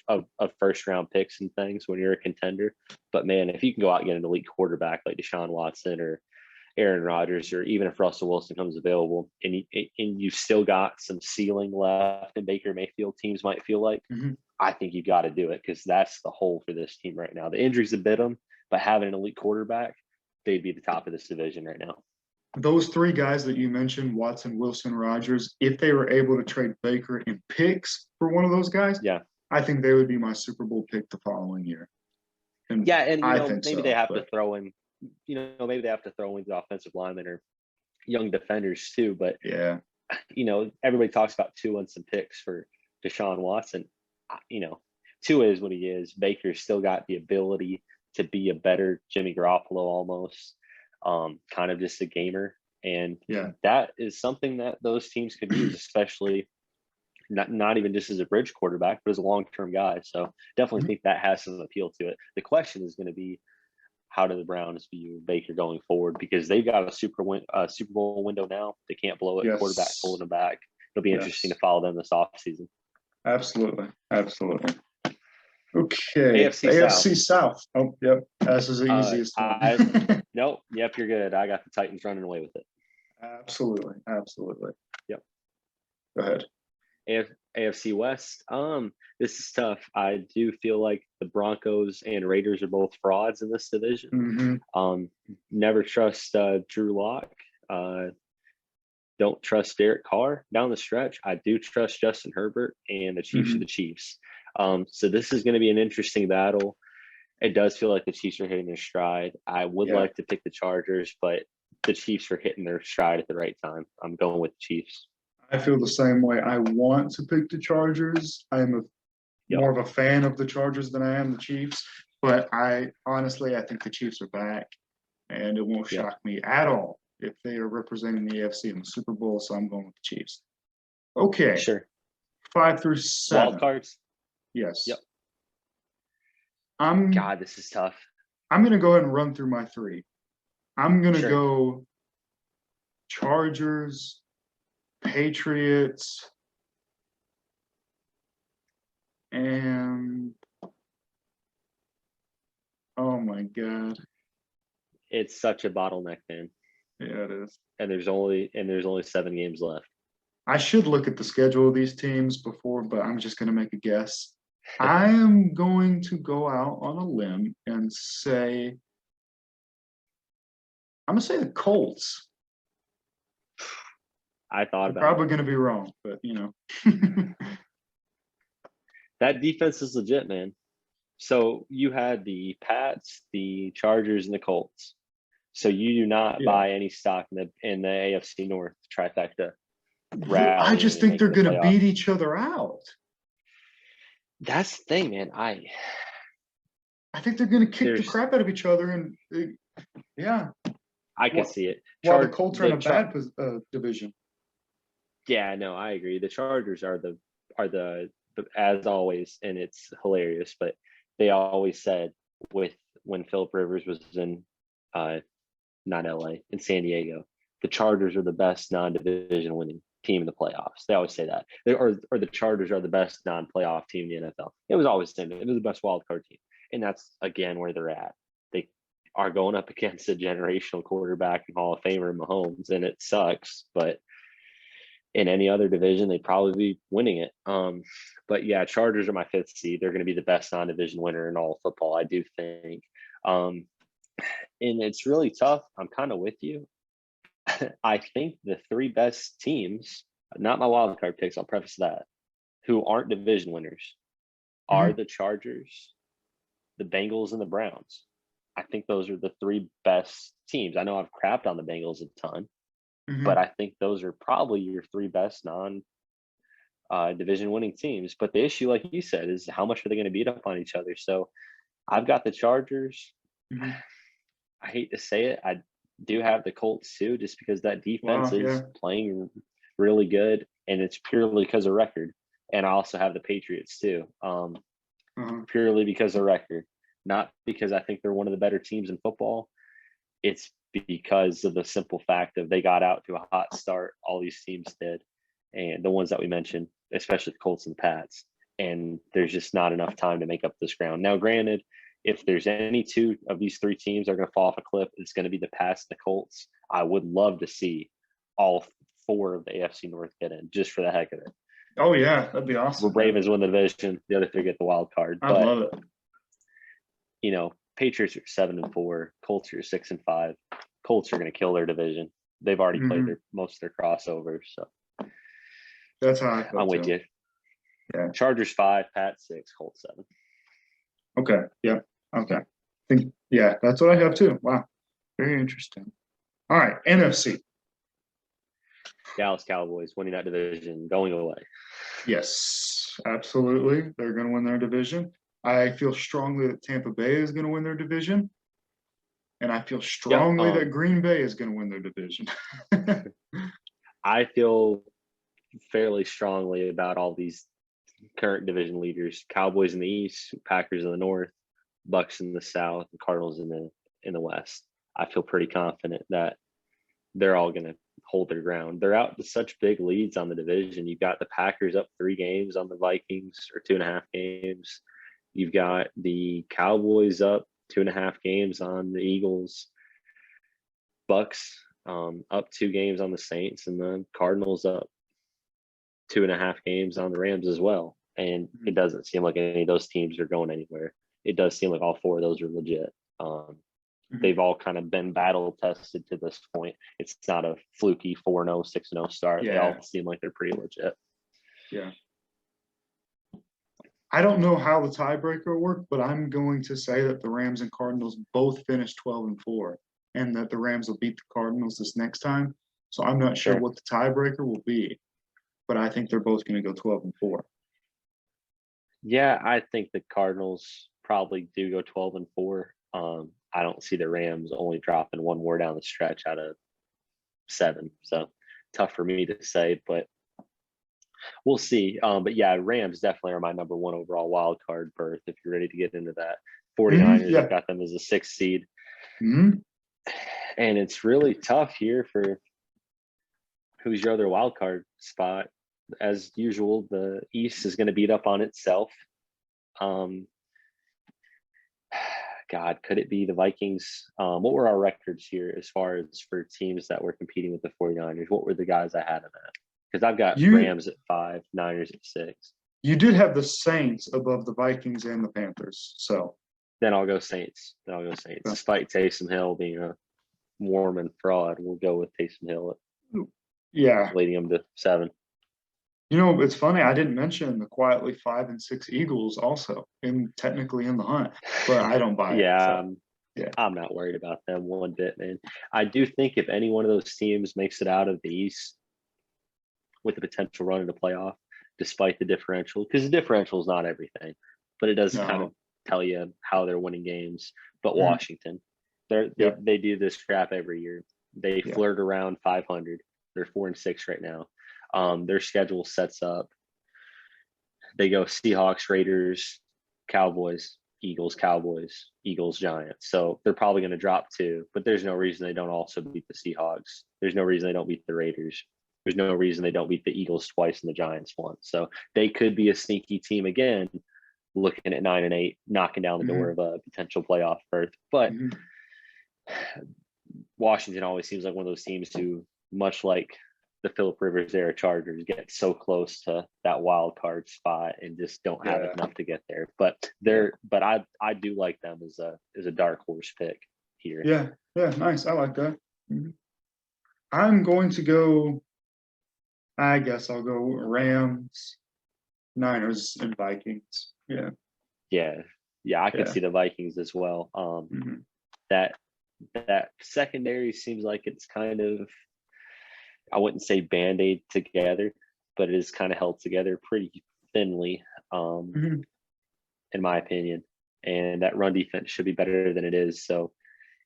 first round picks and things when you're a contender. But man, if you can go out and get an elite quarterback like Deshaun Watson or Aaron Rodgers, or even if Russell Wilson comes available, and you've still got some ceiling left in Baker Mayfield, teams might feel like, I think you got to do it, because that's the hole for this team right now. The injuries have bit them, but having an elite quarterback, they'd be the top of this division right now. Those three guys that you mentioned, Watson, Wilson, Rodgers, if they were able to trade Baker in picks for one of those guys, I think they would be my Super Bowl pick the following year. And maybe they have to throw in, maybe they have to throw in the offensive linemen or young defenders too. But everybody talks about Tua and some picks for Deshaun Watson. Tua is what he is. Baker's still got the ability to be a better Jimmy Garoppolo almost. kind of just a gamer. And Yeah. that is something that those teams could use, especially not even just as a bridge quarterback, but as a long-term guy. So definitely Mhm. think that has some appeal to it. The question is going to be, how do the Browns view Baker going forward? Because they've got a Super Bowl window now. They can't blow it. Quarterback Yes. pulling them back. It'll be interesting Yes. to follow them this offseason. Absolutely. Absolutely. Okay. AFC AFC South. South. Oh, yep. This is the easiest one. Nope. Yep, you're good. I got the Titans running away with it. Absolutely. Absolutely. Yep. Go ahead. AFC West. This is tough. I do feel like the Broncos and Raiders are both frauds in this division. Mm-hmm. Never trust Drew Lock. Don't trust Derek Carr down the stretch. I do trust Justin Herbert, and the Chiefs are the Chiefs. So this is going to be an interesting battle. It does feel like the Chiefs are hitting their stride. I would like to pick the Chargers, but the Chiefs are hitting their stride at the right time. I'm going with the Chiefs. I feel the same way. I want to pick the Chargers. I'm more of a fan of the Chargers than I am the Chiefs. But I think the Chiefs are back, and it won't shock me at all if they are representing the AFC in the Super Bowl. So I'm going with the Chiefs. Okay. Sure. 5 through 7. Wild cards? Yes. Yep. God, this is tough. I'm going to go ahead and run through my 3. I'm going to go Chargers, Patriots, and oh my God. It's such a bottleneck, man. Yeah, it is. And there's only 7 games left. I should look at the schedule of these teams before, but I'm just going to make a guess. I am going to go out on a limb and say, I'm going to say the Colts. I thought about probably going to be wrong, but that defense is legit, man. So you had the Pats, the Chargers, and the Colts. So you do not buy any stock in the AFC North trifecta. I just think they're going to beat each other out. That's the thing, man. I think they're going to kick the crap out of each other, and I can see it. While the Colts are in a bad division. Yeah, no, I agree. The Chargers are the as always, and it's hilarious, but they always said when Philip Rivers was in not LA, in San Diego, the Chargers are the best non-division winning team in the playoffs. They always say that. Or the Chargers are the best non-playoff team in the NFL. It was always the same. It was the best wild card team. And that's, again, where they're at. They are going up against a generational quarterback and Hall of Famer Mahomes, and it sucks. But in any other division, they'd probably be winning it. But yeah, Chargers are my 5th seed. They're going to be the best non-division winner in all of football, I do think. And it's really tough. I'm kind of with you. I think the 3 best teams, not my wild card picks, I'll preface that, who aren't division winners are the Chargers, the Bengals, and the Browns. I think those are the 3 best teams. I know I've crapped on the Bengals a ton, but I think those are probably your 3 best non-division winning teams. But the issue, like you said, is how much are they going to beat up on each other? So I've got the Chargers. I hate to say it. I do have the Colts too, just because that defense is playing really good, and it's purely because of record. And I also have the Patriots too, purely because of record, not because I think they're one of the better teams in football. It's because of the simple fact of they got out to a hot start. All these teams did, and the ones that we mentioned, especially the Colts and the Pats. And there's just not enough time to make up this ground. Now, granted, if there's any 2 of these 3 teams that are going to fall off a cliff, it's going to be the Pats and the Colts. I would love to see all 4 of the AFC North get in, just for the heck of it. Oh, yeah, that'd be awesome. The Ravens win the division, the other 3 get the wild card. I love it. Patriots are 7-4, Colts are 6-5. Colts are going to kill their division. They've already played most of their crossovers, so that's how I feel. I'm with you. Yeah. Chargers 5, Pats 6, Colts 7. Okay. Yeah. Okay. That's what I have too. Wow. Very interesting. All right. NFC. Dallas Cowboys winning that division, going away. Yes, absolutely. They're going to win their division. I feel strongly that Tampa Bay is going to win their division. And I feel Yep. strongly that Green Bay is going to win their division. I feel fairly strongly about all these current division leaders: Cowboys in the East, Packers in the North, Bucks in the South, and Cardinals in the West. I feel pretty confident that they're all going to hold their ground. They're out to such big leads on the division. You've got the Packers up 3 games on the Vikings, or 2.5 games. You've got the Cowboys up 2.5 games on the Eagles. Bucks up 2 games on the Saints, and the Cardinals up 2.5 games on the Rams as well. And it doesn't seem like any of those teams are going anywhere. It does seem like all 4 of those are legit. They've all kind of been battle tested to this point. It's not a fluky 4-0, 6-0 start. Yeah. They all seem like they're pretty legit. Yeah. I don't know how the tiebreaker worked, but I'm going to say that the Rams and Cardinals both finished 12-4, and that the Rams will beat the Cardinals this next time. So I'm not sure what the tiebreaker will be, but I think they're both going to go 12-4. Yeah, I think the Cardinals probably do go 12-4. I don't see the Rams only dropping 1 more down the stretch out of 7. So tough for me to say, but we'll see. But yeah, Rams definitely are my number 1 overall wild card berth if you're ready to get into that. 49ers, I've got them as a 6th seed. And it's really tough here for who's your other wild card spot. As usual, the East is going to beat up on itself. God, could it be the Vikings? What were our records here as far as for teams that were competing with the 49ers? What were the guys I had in that? Because I've got Rams at 5, Niners at 6. You did have the Saints above the Vikings and the Panthers. So then I'll go Saints. Okay. Despite Taysom Hill being a Mormon fraud, we'll go with Taysom Hill. Leading them to 7. You know, it's funny. I didn't mention the quietly 5 and 6 Eagles also, technically in the hunt, but I don't buy it. So, I'm not worried about them one bit, man. I do think if any one of those teams makes it out of the East with the potential run in the playoff, despite the differential, because the differential is not everything, but it does kind of tell you how they're winning games. But Washington, they do this crap every year. They flirt around 500. They're 4-6 right now. Their schedule sets up. They go Seahawks, Raiders, Cowboys, Eagles, Giants. So they're probably going to drop 2, but there's no reason they don't also beat the Seahawks. There's no reason they don't beat the Raiders. There's no reason they don't beat the Eagles twice and the Giants once. So they could be a sneaky team again, looking at 9-8, knocking down the door of a potential playoff berth. But Washington always seems like one of those teams who, much like the Phillip Rivers era Chargers, get so close to that wild card spot and just don't have enough to get there. But I do like them as a dark horse pick here. Yeah, nice. I like that. I'm going to go. I guess I'll go Rams, Niners, and Vikings. I could see the Vikings as well. That secondary seems like it's kind of, I wouldn't say Band-Aid together, but it is kind of held together pretty thinly, in my opinion. And that run defense should be better than it is. So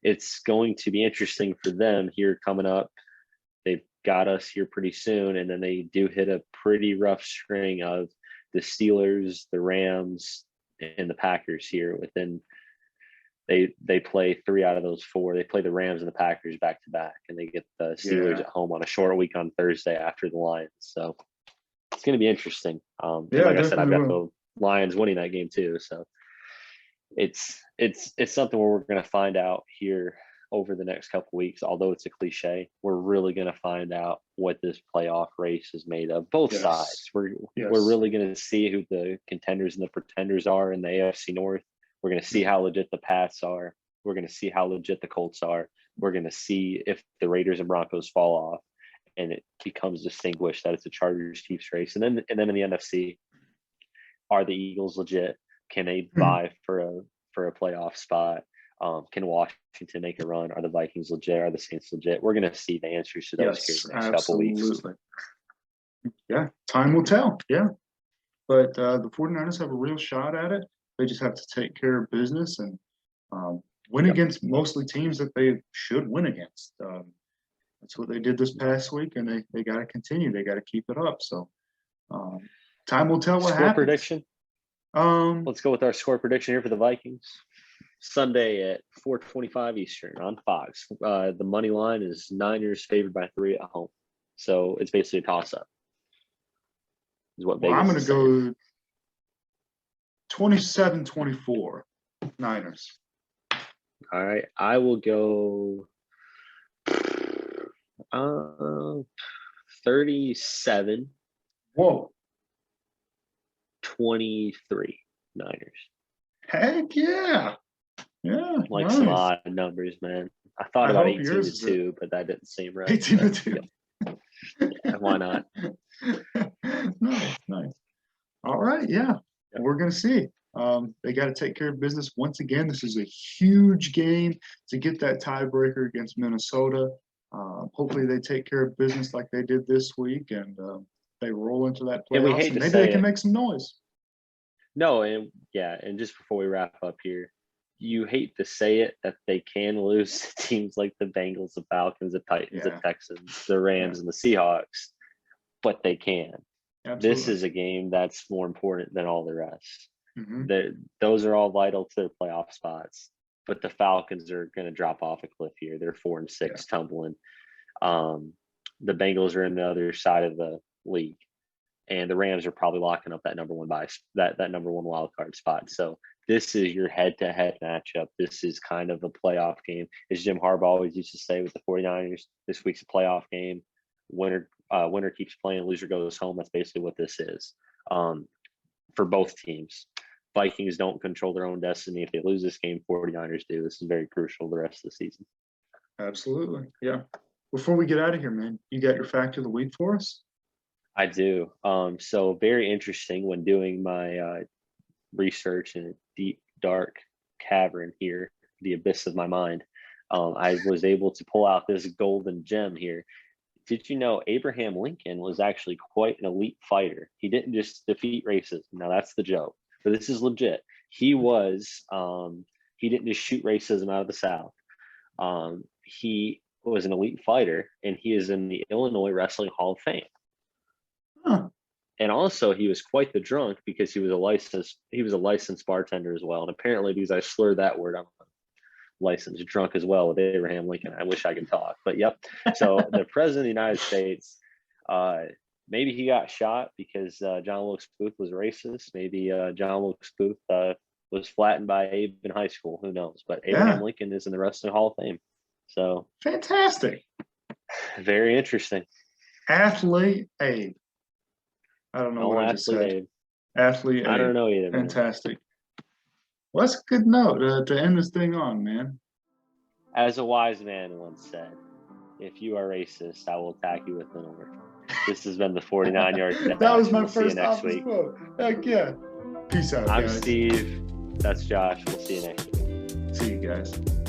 it's going to be interesting for them here coming up. They've got us here pretty soon, and then they do hit a pretty rough string of the Steelers, the Rams, and the Packers here within. They play 3 out of those 4. They play the Rams and the Packers back to back, and they get the Steelers at home on a short week on Thursday after the Lions. So it's going to be interesting. Like I said, I've got the Lions winning that game too. So it's something where we're going to find out here over the next couple of weeks. Although it's a cliche, we're really going to find out what this playoff race is made of. Both sides. We're really going to see who the contenders and the pretenders are in the AFC North. We're going to see how legit the Pats are. We're going to see how legit the Colts are. We're going to see if the Raiders and Broncos fall off and it becomes distinguished that it's a Chargers-Chiefs race. And then in the NFC, are the Eagles legit? Can they vie for a playoff spot? Can Washington make a run? Are the Vikings legit? Are the Saints legit? We're going to see the answers to those here in the next couple of weeks. Yeah, time will tell. Yeah. But the 49ers have a real shot at it. They just have to take care of business and win Yep. against mostly teams that they should win against. That's what they did this past week, and they got to continue. They got to keep it up. So time will tell what Score happens. prediction. Let's go with our score prediction here for the Vikings. Sunday at 4:25 Eastern on Fox. The money line is Niners favored by 3 at home. So it's basically a toss-up. Is what Well, Vegas I'm going is to saying. go 27-24 Niners. All right. I will go 37-23 Whoa. Niners. Heck yeah. Yeah. Like nice. some odd numbers, man. I thought I about hope yours is 18-2, but that didn't seem right. 18-2. Yeah, why not? Nice. All right. Yeah. Yep. We're going to see. They got to take care of business once again. This is a huge game to get that tiebreaker against Minnesota. Hopefully they take care of business like they did this week, and they roll into that And we playoffs, hate and to maybe say they can it. make some noise. No, and just before we wrap up here, you hate to say it that they can lose to teams like the Bengals, the Falcons, the Titans, the Texans, the Rams, and the Seahawks, but they can. Absolutely. This is a game that's more important than all the rest. Mm-hmm. Those are all vital to their playoff spots, but the Falcons are going to drop off a cliff here. They're 4-6, tumbling. The Bengals are in the other side of the league, and the Rams are probably locking up that number one wild card spot. So this is your head-to-head matchup. This is kind of a playoff game. As Jim Harbaugh always used to say with the 49ers, this week's a playoff game. Winner keeps playing, loser goes home. That's basically what this is for both teams. Vikings don't control their own destiny. If they lose this game, 49ers do. This is very crucial the rest of the season. Absolutely. Yeah. Before we get out of here, man, you got your fact of the week for us? I do. So very interesting when doing my research in a deep, dark cavern here, the abyss of my mind. I was able to pull out this golden gem here. Did you know Abraham Lincoln was actually quite an elite fighter? He didn't just defeat racism. Now that's the joke, but this is legit. He didn't just shoot racism out of the South. He was an elite fighter, and he is in the Illinois Wrestling Hall of Fame. Huh. And also, he was quite the drunk because he was a licensed bartender as well. And apparently, because I slurred that word, I'm licensed drunk as well with Abraham Lincoln. I wish I could talk, but yep. So the president of the United States, maybe he got shot because John Wilkes Booth was racist. Maybe John Wilkes Booth was flattened by Abe in high school. Who knows? But Abraham Lincoln is in the Wrestling Hall of Fame. So fantastic. Very interesting. Athlete Abe. I don't know what I just said. Abe. Athlete Abe. I don't know either. Fantastic. Well, that's a good note to end this thing on, man. As a wise man once said, if you are racist, I will attack you with an oar. This has been the 49-yard dash. That was my we'll first next week. quote. Heck yeah. Peace out, I'm guys. Steve. That's Josh. We'll see you next week. See you guys.